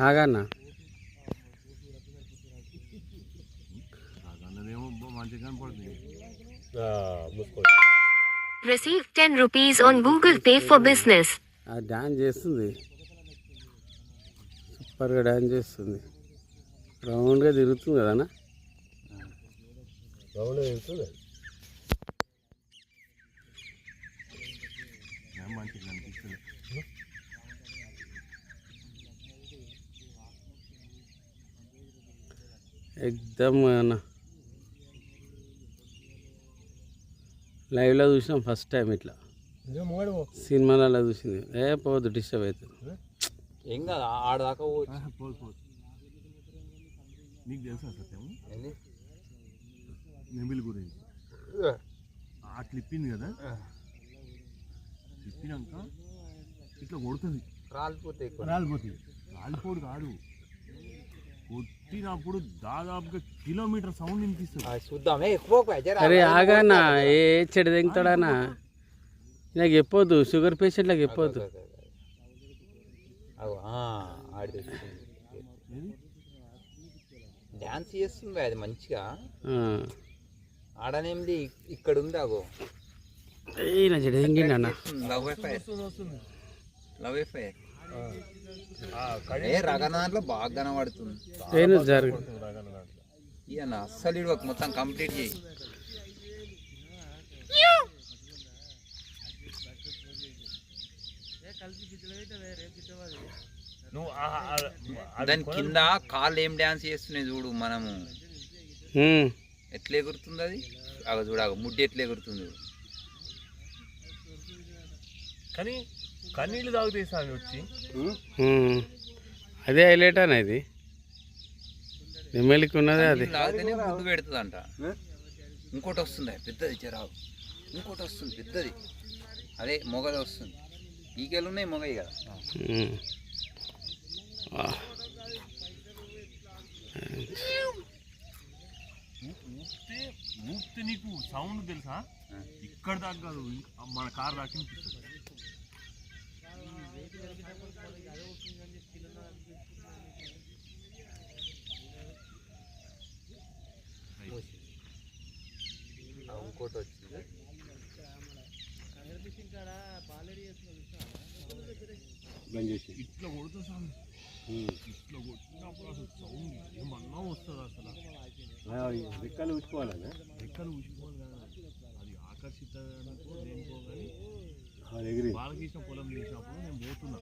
ఆగన్నా Receive 10 rupees on Google Pay for business. Dance చేస్తుంది, సూపర్గా dance చేస్తుంది. రౌండ్గా తిరుగుతుంది కదన్నా, రౌండ్గా తిరుగుతుంది. ఎక్దమ్ అన్న లైవ్లో చూసినాం ఫస్ట్ టైం ఇట్లా, సినిమాలలో చూసింది. పోవద్దు, డిస్టర్బ్ అవుతుంది. ఏం కాదు ఆడదాకా నీకు తెలుసా సత్యం నెమిలి గురించి? అట్లా ఇప్పింది కదా, ఇప్పినాక ఇట్లా కొడుతుంది, రాలిపోడు కాదు, కొట్టినప్పుడు దాదాపుగా కిలోమీటర్ సౌండ్ వినిపిస్తుంది. చూద్దామే. అరే ఆగానా, ఏ చెడు తెంగుతాడానా, నాకు చెప్పొద్దు, షుగర్ పేషెంట్లకు చెప్పొద్దు. డాన్స్ చేస్తుంది అది మంచిగా. ఆడనేమిది ఇక్కడ ఉంది అగో, చెడు తెంగిండి అన్న. లవ్ ఎఫ్ఐఆర్ రగనాట్లో బాగా కనబడుతుంది. ఇయన అస్సలు ఇవ్వకు, మొత్తం కంప్లీట్ చేయి. దాని కింద కాళ్ళు ఏం డాన్స్ చేస్తున్నాయి చూడు, మనము ఎట్లా ఎగురుతుంది అది. అగ చూడగ ముడ్డి ఎట్లా ఎగురుతుంది చూడు. కానీ కన్నీళ్ళు తాగుతాయి సామి వచ్చి. అదే హైలైట్ అన్న, ఇది నెమ్మలికి ఉన్నదే అది. తాగితేనే ముడ్డు పెడుతుంది అంట. ఇంకోటి వస్తుంది పెద్దది, జరావు ఇంకోటి వస్తుంది పెద్దది, అదే మొగది వస్తుంది. ఈగలు ఉన్నాయి, మొగయి కదా. ఊపితే నీకు సౌండ్ తెలుసా, ఇక్కడ దాకా కాదు, మన కార్ దాకా వినిపిస్తుంది. ఇంకోటి వచ్చింది, ఇట్లా కొడుతుంది సామి, ఇట్లా కొట్టినప్పుడు అసలు సౌండ్ ఏమన్నా వస్తుంది. అసలు రెక్కలు ఊసుకోవాలి కదా, అది ఆకర్షిత దేనికో కానీ బాలకృష్ణ పొలం చేసినప్పుడు నేను పోతున్నా.